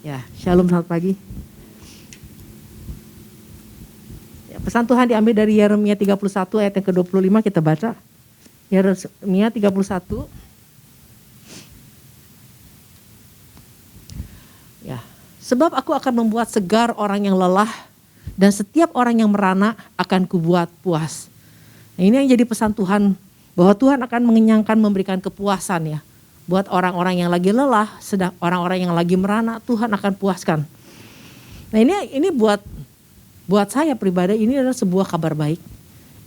Ya, shalom, selamat pagi. Ya, pesan Tuhan diambil dari Yeremia 31 ayat yang ke-25, kita baca. Yeremia 31. Ya, sebab aku akan membuat segar orang yang lelah dan setiap orang yang merana akan kubuat puas. Nah, ini yang jadi pesan Tuhan, bahwa Tuhan akan mengenyangkan, memberikan kepuasan ya. Buat orang-orang yang lagi lelah, sedang orang-orang yang lagi merana, Tuhan akan puaskan. Nah ini buat saya pribadi ini adalah sebuah kabar baik.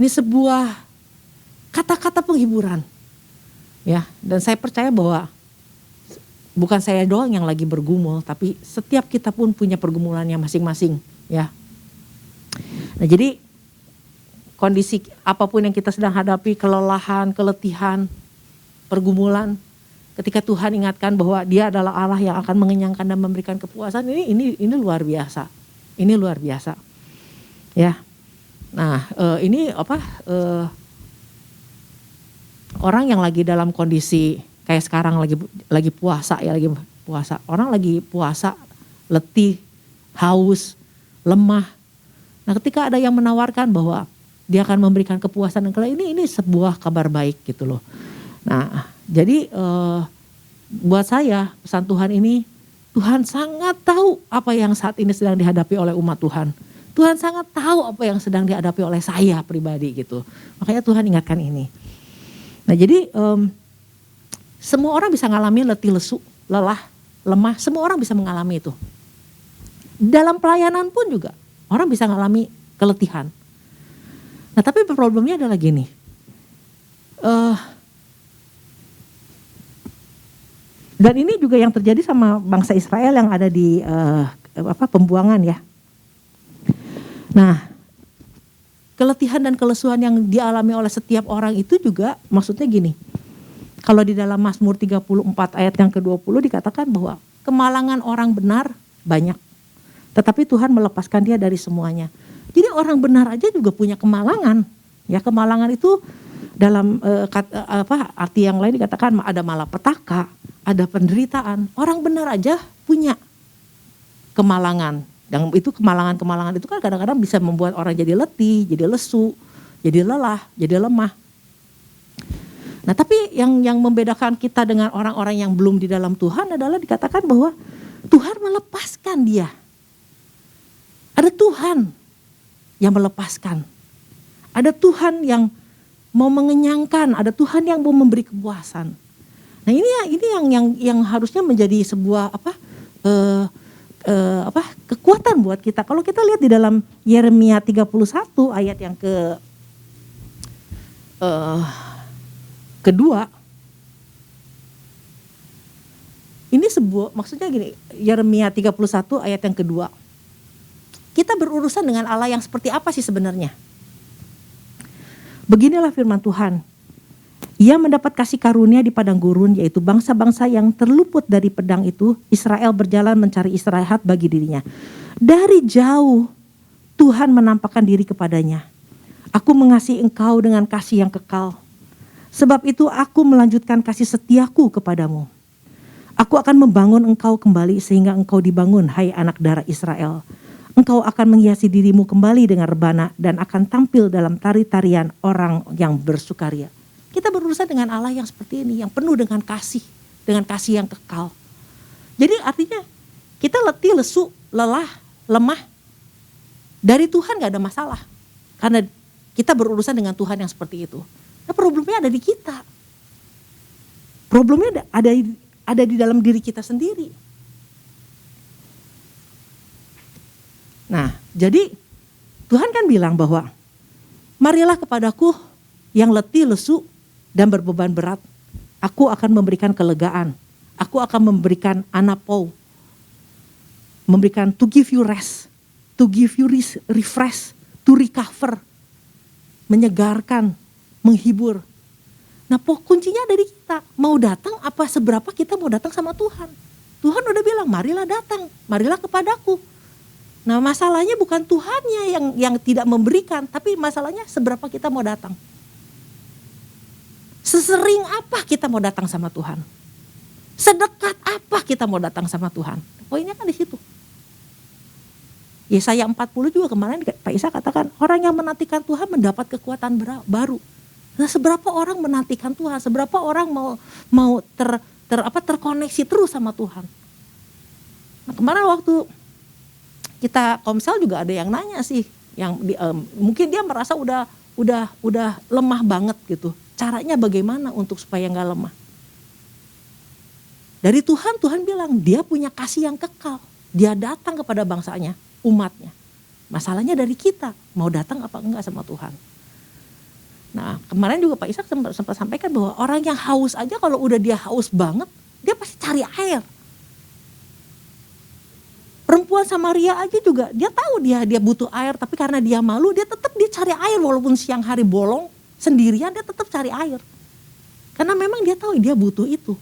Ini sebuah kata-kata penghiburan. Ya, dan saya percaya bahwa bukan saya doang yang lagi bergumul, tapi setiap kita pun punya pergumulannya masing-masing, ya. Nah, jadi kondisi apapun yang kita sedang hadapi, kelelahan, keletihan, pergumulan, ketika Tuhan ingatkan bahwa Dia adalah Allah yang akan mengenyangkan dan memberikan kepuasan, ini luar biasa. Ini luar biasa. Ya. Nah, ini orang yang lagi dalam kondisi kayak sekarang lagi puasa ya, lagi puasa. Orang lagi puasa, letih, haus, lemah. Nah, ketika ada yang menawarkan bahwa Dia akan memberikan kepuasan, ini sebuah kabar baik gitu loh. Nah, jadi buat saya pesan Tuhan ini, Tuhan sangat tahu apa yang saat ini sedang dihadapi oleh umat Tuhan. Tuhan sangat tahu apa yang sedang dihadapi oleh saya pribadi gitu. Makanya Tuhan ingatkan ini. Nah, jadi semua orang bisa mengalami letih lesu, lelah, lemah. Semua orang bisa mengalami itu. Dalam pelayanan pun juga orang bisa mengalami keletihan. Nah, tapi problemnya adalah gini. Dan ini juga yang terjadi sama bangsa Israel yang ada di pembuangan ya. Nah, keletihan dan kelesuan yang dialami oleh setiap orang itu juga maksudnya gini. Kalau di dalam Mazmur 34 ayat yang ke-20 dikatakan bahwa kemalangan orang benar banyak, tetapi Tuhan melepaskan dia dari semuanya. Jadi orang benar aja juga punya kemalangan. Ya, kemalangan itu dalam arti yang lain dikatakan ada malapetaka, ada penderitaan. Orang benar aja punya kemalangan. Dan itu kemalangan itu kan kadang-kadang bisa membuat orang jadi letih, jadi lesu, jadi lelah, jadi lemah. Nah, tapi yang membedakan kita dengan orang-orang yang belum di dalam Tuhan adalah dikatakan bahwa Tuhan melepaskan dia. Ada Tuhan yang melepaskan. Ada Tuhan yang mau mengenyangkan, ada Tuhan yang mau memberi kepuasan. Nah, ini yang harusnya menjadi sebuah kekuatan buat kita. Kalau kita lihat di dalam Yeremia 31 ayat yang kedua, ini maksudnya gini, Yeremia 31 ayat yang kedua. Kita berurusan dengan Allah yang seperti apa sih sebenarnya? Beginilah firman Tuhan. Ia mendapat kasih karunia di padang gurun, yaitu bangsa-bangsa yang terluput dari pedang itu. Israel berjalan mencari istirahat bagi dirinya. Dari jauh Tuhan menampakkan diri kepadanya. Aku mengasihi engkau dengan kasih yang kekal. Sebab itu aku melanjutkan kasih setiaku kepadamu. Aku akan membangun engkau kembali sehingga engkau dibangun, hai anak darah Israel. Engkau akan menghiasi dirimu kembali dengan rebana dan akan tampil dalam tari-tarian orang yang bersukaria. Kita berurusan dengan Allah yang seperti ini, yang penuh dengan kasih yang kekal. Jadi artinya kita letih, lesu, lelah, lemah. Dari Tuhan gak ada masalah. Karena kita berurusan dengan Tuhan yang seperti itu. Nah, problemnya ada di kita. Problemnya ada di dalam diri kita sendiri. Nah, jadi Tuhan kan bilang bahwa marilah kepadaku yang letih, lesu, dan berbeban berat. Aku akan memberikan kelegaan. Aku akan memberikan anapau. Memberikan to give you rest. To give you refresh. To recover. Menyegarkan. Menghibur. Nah, kuncinya ada di kita. Mau datang apa seberapa kita mau datang sama Tuhan. Tuhan udah bilang marilah datang. Marilah kepadaku. Nah, masalahnya bukan Tuhannya yang tidak memberikan. Tapi masalahnya seberapa kita mau datang. Sesering apa kita mau datang sama Tuhan? Sedekat apa kita mau datang sama Tuhan? Poinnya kan di situ. Yesaya 40 juga kemarin Pak Isa katakan, orang yang menantikan Tuhan mendapat kekuatan baru. Nah, seberapa orang menantikan Tuhan, seberapa orang mau terkoneksi terus sama Tuhan. Nah, kemarin waktu kita komsel juga ada yang nanya sih, yang mungkin dia merasa udah lemah banget gitu. Caranya bagaimana untuk supaya nggak lemah? Dari Tuhan bilang dia punya kasih yang kekal. Dia datang kepada bangsanya, umatnya. Masalahnya dari kita, mau datang apa enggak sama Tuhan. Nah, kemarin juga Pak Ishak sempat sampaikan bahwa orang yang haus aja kalau udah dia haus banget, dia pasti cari air. Perempuan Samaria aja juga, dia tahu dia butuh air, tapi karena dia malu, dia tetap dia cari air walaupun siang hari bolong sendirian, dia tetap cari air. Karena memang dia tahu dia butuh itu.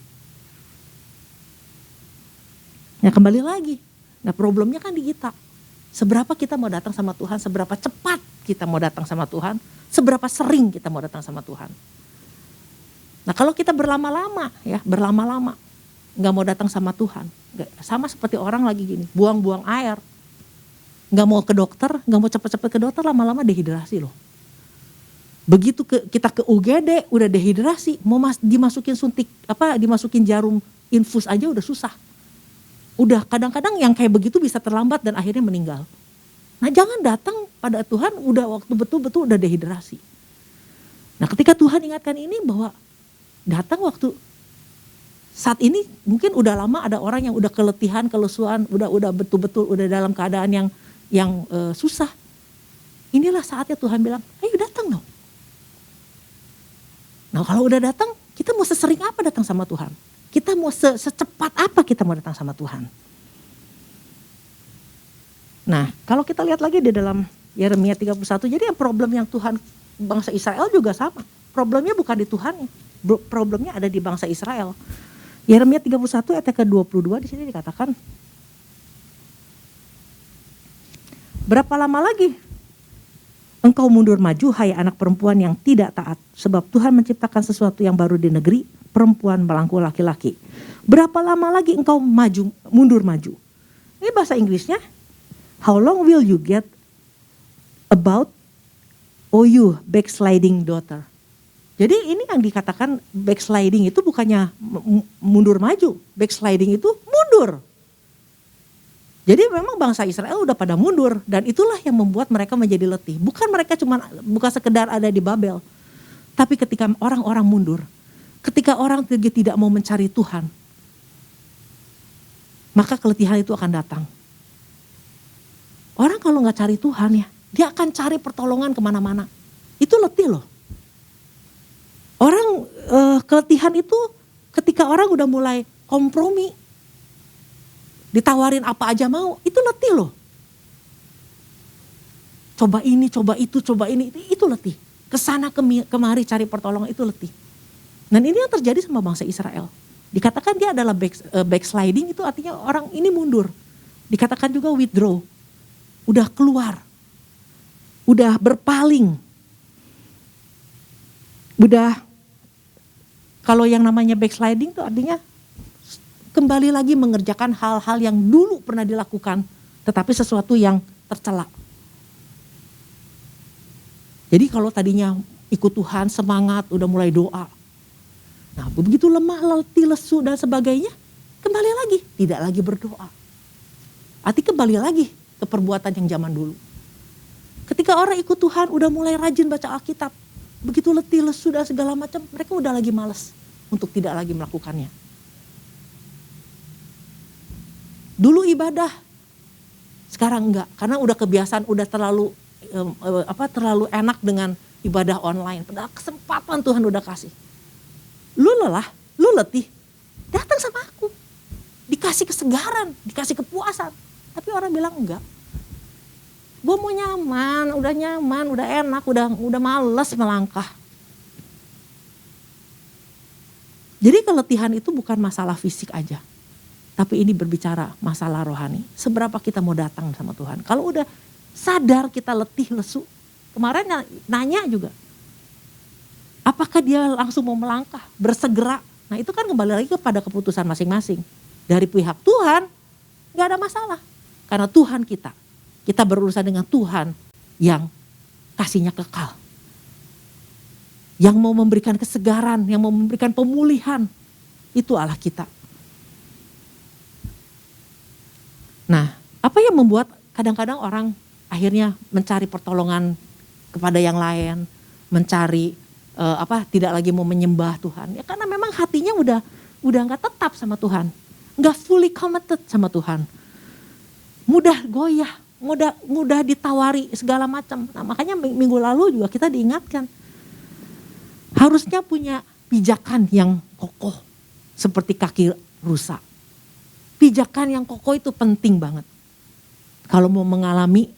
Nah, kembali lagi. Nah, problemnya kan di kita. Seberapa kita mau datang sama Tuhan, seberapa cepat kita mau datang sama Tuhan, seberapa sering kita mau datang sama Tuhan. Nah, kalau kita berlama-lama nggak mau datang sama Tuhan, sama seperti orang lagi gini, buang-buang air, nggak mau ke dokter, nggak mau cepet-cepet ke dokter, lama-lama dehidrasi loh. Begitu kita ke UGD udah dehidrasi, mau dimasukin dimasukin jarum infus aja udah susah. Udah kadang-kadang yang kayak begitu bisa terlambat dan akhirnya meninggal. Nah, jangan datang pada Tuhan udah waktu betul-betul udah dehidrasi. Nah, ketika Tuhan ingatkan ini bahwa datang waktu saat ini mungkin udah lama ada orang yang udah keletihan, kelesuan, udah betul-betul udah dalam keadaan yang susah. Inilah saatnya Tuhan bilang, ayo datang dong. Nah, kalau udah datang, kita mau sesering apa datang sama Tuhan? Kita mau secepat apa kita mau datang sama Tuhan? Nah, kalau kita lihat lagi di dalam Yeremia 31, jadi yang problem yang Tuhan bangsa Israel juga sama. Problemnya bukan di Tuhan, problemnya ada di bangsa Israel. Yeremia 31 ayat ke-22 di sini dikatakan, berapa lama lagi engkau mundur maju, hai anak perempuan yang tidak taat, sebab Tuhan menciptakan sesuatu yang baru di negeri, perempuan melangkul laki-laki. Berapa lama lagi engkau mundur maju? Ini bahasa Inggrisnya, how long will you get about, oh you backsliding daughter. Jadi ini yang dikatakan backsliding itu bukannya mundur maju, backsliding itu mundur. Jadi memang bangsa Israel udah pada mundur dan itulah yang membuat mereka menjadi letih. Bukan mereka bukan sekedar ada di Babel, tapi ketika orang-orang mundur, ketika orang tidak mau mencari Tuhan, maka keletihan itu akan datang. Orang kalau nggak cari Tuhan ya, dia akan cari pertolongan kemana-mana. Itu letih loh. Orang keletihan itu ketika orang udah mulai kompromi, ditawarin apa aja mau, itu letih loh. Coba ini, coba itu, coba ini, itu letih. Kesana kemari cari pertolongan itu letih. Dan ini yang terjadi sama bangsa Israel. Dikatakan dia adalah backsliding, itu artinya orang ini mundur. Dikatakan juga withdraw, udah keluar, udah berpaling. Udah, kalau yang namanya backsliding itu artinya kembali lagi mengerjakan hal-hal yang dulu pernah dilakukan, tetapi sesuatu yang tercela. Jadi kalau tadinya ikut Tuhan, semangat, udah mulai doa. Nah, begitu lemah, letih, lesu dan sebagainya, kembali lagi, tidak lagi berdoa. Artinya kembali lagi ke perbuatan yang zaman dulu. Ketika orang ikut Tuhan, udah mulai rajin baca Alkitab, begitu letih, lesu dan segala macam, mereka udah lagi malas untuk tidak lagi melakukannya. Dulu ibadah, sekarang enggak, karena udah kebiasaan, udah terlalu enak dengan ibadah online. Padahal kesempatan Tuhan udah kasih. Lu lelah, lu letih, datang sama aku. Dikasih kesegaran, dikasih kepuasan. Tapi orang bilang enggak. Gue mau nyaman, udah enak, udah males melangkah. Jadi keletihan itu bukan masalah fisik aja. Tapi ini berbicara masalah rohani. Seberapa kita mau datang sama Tuhan. Kalau udah sadar kita letih, lesu. Kemarin nanya juga. Apakah dia langsung mau melangkah, bersegera? Nah itu kan kembali lagi kepada keputusan masing-masing. Dari pihak Tuhan, gak ada masalah. Karena Tuhan kita. Kita berurusan dengan Tuhan yang kasihnya kekal. Yang mau memberikan kesegaran, yang mau memberikan pemulihan. Itu Allah kita. Nah, apa yang membuat kadang-kadang orang akhirnya mencari pertolongan kepada yang lain, mencari tidak lagi mau menyembah Tuhan? Ya karena memang hatinya udah nggak tetap sama Tuhan, nggak fully committed sama Tuhan, mudah goyah, mudah ditawari segala macam. Nah, makanya minggu lalu juga kita diingatkan harusnya punya pijakan yang kokoh seperti kaki rusa. Pijakan yang kokoh itu penting banget kalau mau mengalami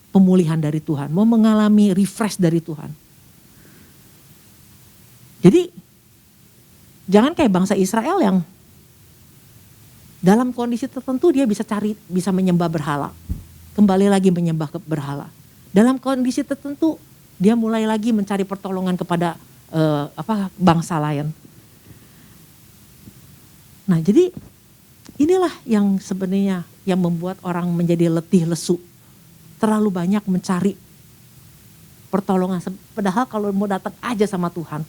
pemulihan dari Tuhan, mau mengalami refresh dari Tuhan. Jadi jangan kayak bangsa Israel yang dalam kondisi tertentu dia bisa menyembah berhala. Kembali lagi menyembah berhala. Dalam kondisi tertentu dia mulai lagi mencari pertolongan kepada bangsa lain. Nah, jadi inilah yang sebenarnya yang membuat orang menjadi letih lesu. Terlalu banyak mencari pertolongan. Padahal kalau mau datang aja sama Tuhan,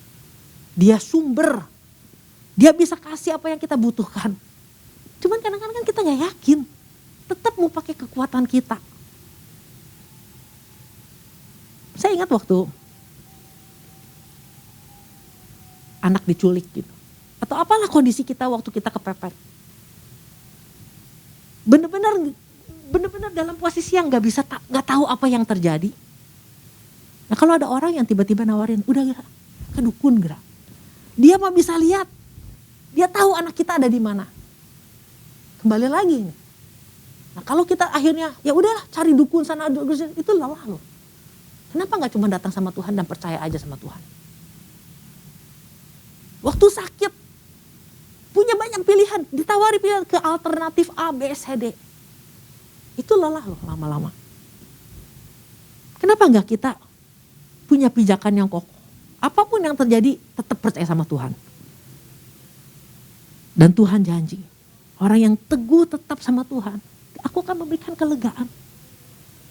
dia sumber. Dia bisa kasih apa yang kita butuhkan. Cuman kadang-kadang kan kita gak yakin. Tetap mau pakai kekuatan kita. Saya ingat waktu anak diculik gitu. Atau apalah kondisi kita waktu kita kepepet. Benar-benar dalam posisi yang gak tahu apa yang terjadi. Nah kalau ada orang yang tiba-tiba nawarin, udah gerak, ke dukun gerak. Dia mah bisa lihat. Dia tahu anak kita ada di mana. Kembali lagi. Nah kalau kita akhirnya ya udahlah cari dukun sana, itu lelah loh. Kenapa nggak cuma datang sama Tuhan dan percaya aja sama Tuhan? Waktu sakit punya banyak pilihan, ditawari pilihan ke alternatif A, B, C, D. Itu lelah loh lama-lama. Kenapa nggak kita punya pijakan yang kokoh? Apapun yang terjadi tetap percaya sama Tuhan. Dan Tuhan janji, orang yang teguh tetap sama Tuhan, aku akan memberikan kelegaan.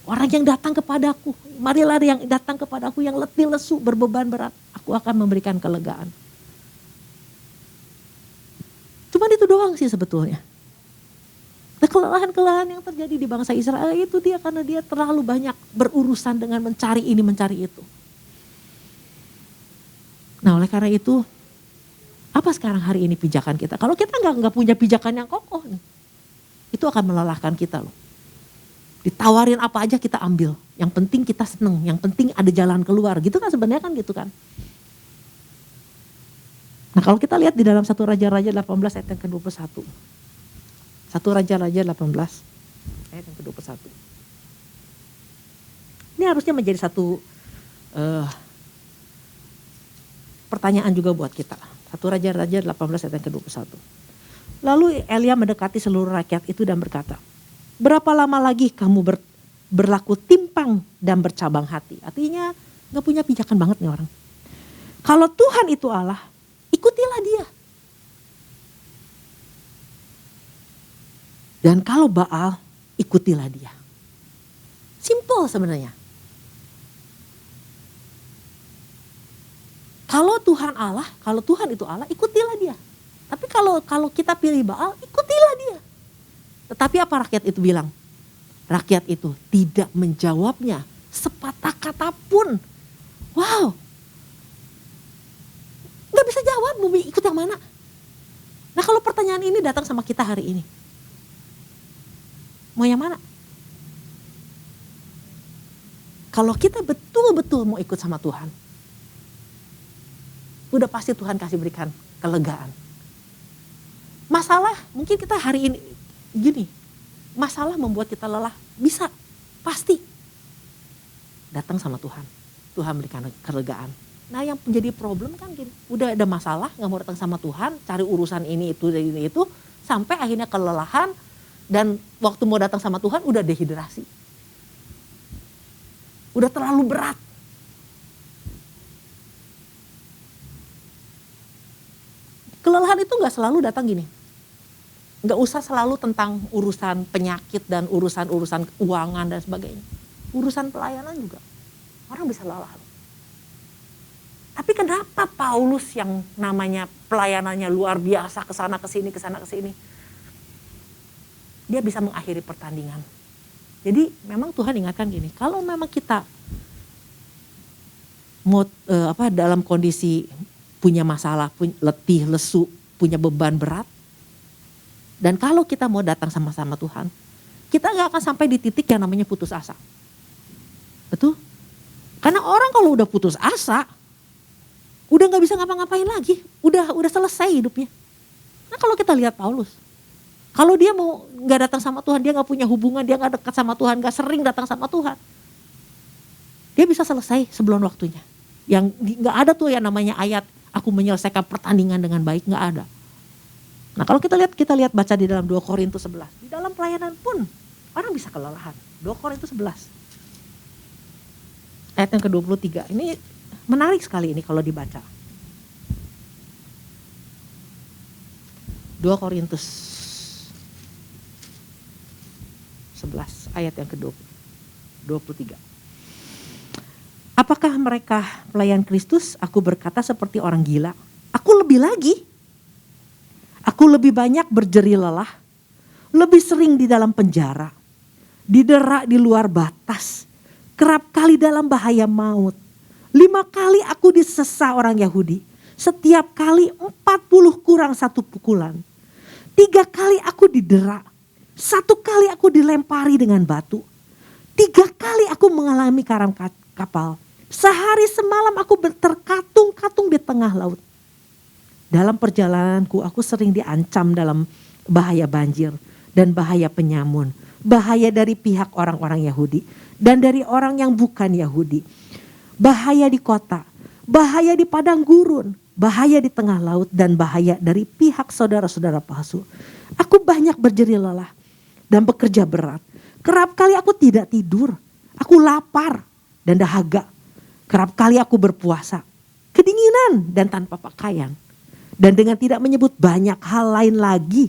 Orang yang datang kepadaku, marilah yang datang kepadaku yang letih lesu berbeban berat, aku akan memberikan kelegaan. Cuman itu doang sih sebetulnya. Nah, kelelahan-kelelahan yang terjadi di bangsa Israel itu karena dia terlalu banyak berurusan dengan mencari ini mencari itu. Nah oleh karena itu, apa sekarang hari ini pijakan kita? Kalau kita nggak punya pijakan yang kokoh nih, itu akan melelahkan kita loh. Ditawarin apa aja kita ambil. Yang penting kita seneng, yang penting ada jalan keluar. Gitu kan sebenarnya kan gitu kan. Nah kalau kita lihat di dalam 1 Raja-Raja 18 ayat yang ke-21. 1 Raja-Raja 18 ayat yang ke-21. Ini harusnya menjadi satu pertanyaan juga buat kita. 1 Raja-Raja 18 ayat yang ke-21. Lalu Elia mendekati seluruh rakyat itu dan berkata, berapa lama lagi kamu berlaku timpang dan bercabang hati? Artinya gak punya pijakan banget nih orang. Kalau Tuhan itu Allah, ikutilah dia. Dan kalau Baal, ikutilah dia. Simple sebenarnya. Kalau Tuhan Allah, kalau Tuhan itu Allah, ikutilah dia. Tapi kalau kita pilih Baal, ikutilah dia. Tetapi apa rakyat itu bilang? Rakyat itu tidak menjawabnya sepatah kata pun. Wow. Gak bisa jawab, mau ikut yang mana? Nah kalau pertanyaan ini datang sama kita hari ini. Mau yang mana? Kalau kita betul-betul mau ikut sama Tuhan, udah pasti Tuhan kasih berikan kelegaan. Masalah mungkin kita hari ini gini, masalah membuat kita lelah, bisa, pasti. Datang sama Tuhan, Tuhan berikan kelegaan. Nah yang menjadi problem kan gini, udah ada masalah gak mau datang sama Tuhan, cari urusan ini itu, sampai akhirnya kelelahan dan waktu mau datang sama Tuhan udah dehidrasi. Udah terlalu berat. Kelelahan itu gak selalu datang gini. Nggak usah selalu tentang urusan penyakit dan urusan-urusan keuangan dan sebagainya. Urusan pelayanan juga orang bisa lelah. Tapi kenapa Paulus yang namanya pelayanannya luar biasa, kesana kesini, dia bisa mengakhiri pertandingan. Jadi memang Tuhan ingatkan gini, kalau memang kita mau dalam kondisi punya masalah, letih, lesu, punya beban berat, dan kalau kita mau datang sama-sama Tuhan, kita gak akan sampai di titik yang namanya putus asa. Betul? Karena orang kalau udah putus asa, udah gak bisa ngapa-ngapain lagi, udah selesai hidupnya. Nah kalau kita lihat Paulus, kalau dia mau gak datang sama Tuhan, dia gak punya hubungan, dia gak dekat sama Tuhan, gak sering datang sama Tuhan, dia bisa selesai sebelum waktunya. Yang gak ada tuh yang namanya ayat, aku menyelesaikan pertandingan dengan baik, gak ada. Nah kalau kita lihat baca di dalam 2 Korintus 11, di dalam pelayanan pun orang bisa kelelahan. 2 Korintus 11 ayat yang ke-23, ini menarik sekali ini kalau dibaca. 2 Korintus 11 ayat yang ke-23. Apakah mereka pelayan Kristus? Aku berkata seperti orang gila. Aku lebih lagi. Aku lebih banyak berjeri lelah, lebih sering di dalam penjara, didera di luar batas, kerap kali dalam bahaya maut. 5 kali aku disesa orang Yahudi, setiap kali 40 kurang 1 pukulan. 3 kali aku didera, 1 kali aku dilempari dengan batu. 3 kali aku mengalami karam kapal. Sehari semalam aku terkatung-katung di tengah laut. Dalam perjalananku aku sering diancam dalam bahaya banjir dan bahaya penyamun. Bahaya dari pihak orang-orang Yahudi dan dari orang yang bukan Yahudi. Bahaya di kota, bahaya di padang gurun, bahaya di tengah laut dan bahaya dari pihak saudara-saudara palsu. Aku banyak berjeri lelah dan bekerja berat. Kerap kali aku tidak tidur, aku lapar dan dahaga. Kerap kali aku berpuasa, kedinginan dan tanpa pakaian. Dan dengan tidak menyebut banyak hal lain lagi.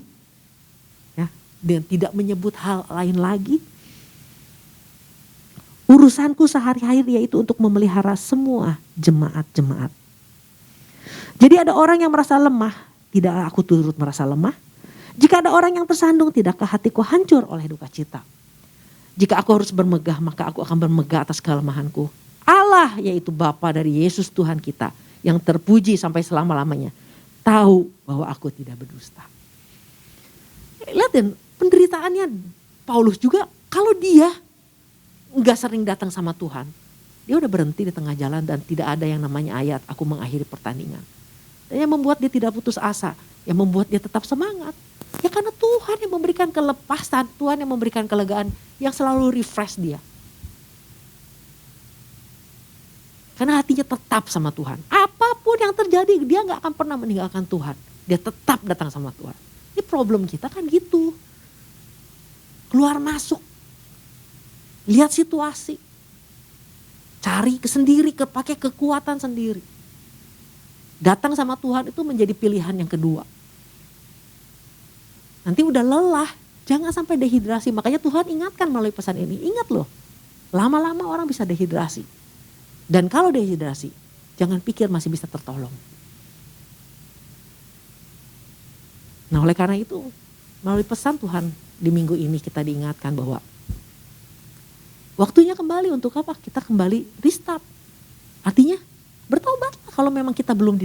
Ya, dengan tidak menyebut hal lain lagi. Urusanku sehari-hari yaitu untuk memelihara semua jemaat-jemaat. Jadi ada orang yang merasa lemah, tidak aku turut merasa lemah. Jika ada orang yang tersandung, tidakkah hatiku hancur oleh duka cita? Jika aku harus bermegah, maka aku akan bermegah atas kelemahanku. Allah yaitu Bapa dari Yesus Tuhan kita yang terpuji sampai selama-lamanya tahu bahwa aku tidak berdusta. Lihatin penderitaannya Paulus juga, kalau dia nggak sering datang sama Tuhan, dia udah berhenti di tengah jalan dan tidak ada yang namanya ayat aku mengakhiri pertandingan. Dan yang membuat dia tidak putus asa, yang membuat dia tetap semangat, ya karena Tuhan yang memberikan kelepasan, Tuhan yang memberikan kelegaan yang selalu refresh dia. Karena hatinya tetap sama Tuhan. Apapun yang terjadi, dia gak akan pernah meninggalkan Tuhan. Dia tetap datang sama Tuhan. Ini problem kita kan gitu. Keluar masuk. Lihat situasi. Cari sendiri, pakai kekuatan sendiri. Datang sama Tuhan itu menjadi pilihan yang kedua. Nanti udah lelah, jangan sampai dehidrasi. Makanya Tuhan ingatkan melalui pesan ini. Ingat loh, lama-lama orang bisa dehidrasi. Dan kalau dehidrasi, jangan pikir masih bisa tertolong. Nah oleh karena itu, melalui pesan Tuhan di minggu ini kita diingatkan bahwa waktunya kembali untuk apa? Kita kembali restart. Artinya bertobatlah kalau memang kita belum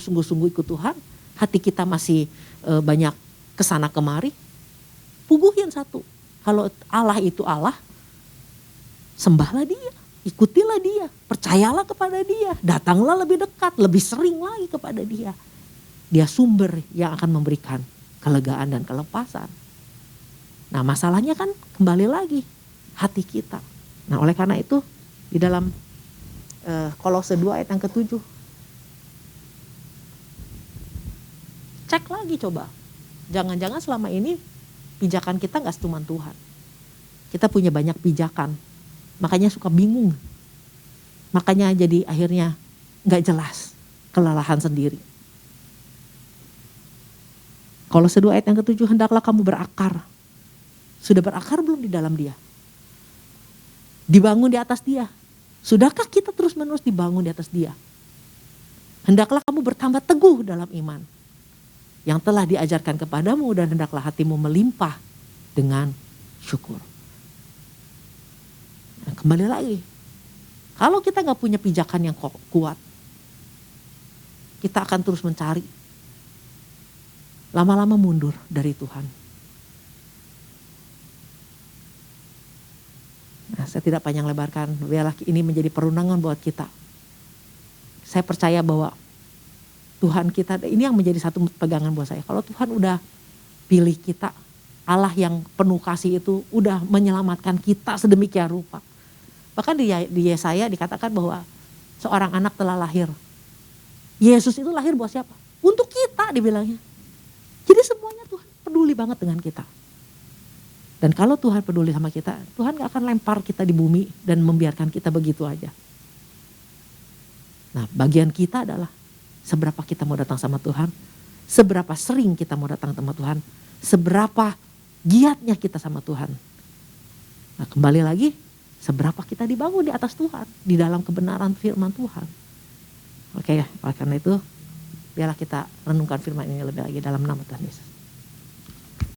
sungguh-sungguh ikut Tuhan. Hati kita masih banyak kesana kemari. Puguhin satu. Kalau Allah itu Allah, sembahlah dia. Ikutilah dia, percayalah kepada dia, datanglah lebih dekat, lebih sering lagi kepada dia. Dia sumber yang akan memberikan kelegaan dan kelepasan. Nah masalahnya kan kembali lagi hati kita. Nah oleh karena itu di dalam Kolose 2 ayat yang ke-7. Cek lagi coba. Jangan-jangan selama ini pijakan kita gak setuman Tuhan. Kita punya banyak pijakan. Makanya suka bingung. Makanya jadi akhirnya gak jelas. Kelelahan sendiri. Kolose 2 ayat yang ke-7, hendaklah kamu berakar. Sudah berakar belum di dalam Dia? Dibangun di atas Dia. Sudahkah kita terus-menerus dibangun di atas Dia? Hendaklah kamu bertambah teguh dalam iman yang telah diajarkan kepadamu, dan hendaklah hatimu melimpah dengan syukur. Nah, kembali lagi, kalau kita gak punya pijakan yang kuat, kita akan terus mencari, lama-lama mundur dari Tuhan. Nah, saya tidak panjang lebarkan, biarlah ini menjadi perundangan buat kita. Saya percaya bahwa Tuhan kita, ini yang menjadi satu pegangan buat saya. Kalau Tuhan udah pilih kita, Allah yang penuh kasih itu udah menyelamatkan kita sedemikian rupa. Bahkan di Yesaya dikatakan bahwa seorang anak telah lahir. Yesus itu lahir buat siapa? Untuk kita, dibilangnya. Jadi semuanya Tuhan peduli banget dengan kita. Dan kalau Tuhan peduli sama kita, Tuhan gak akan lempar kita di bumi dan membiarkan kita begitu aja. Nah, bagian kita adalah seberapa kita mau datang sama Tuhan, seberapa sering kita mau datang sama Tuhan, seberapa giatnya kita sama Tuhan. Nah, kembali lagi, seberapa kita dibangun di atas Tuhan, di dalam kebenaran firman Tuhan. Oke ya, oleh karena itu biarlah kita renungkan firman ini lebih lagi dalam nama Tuhan Yesus.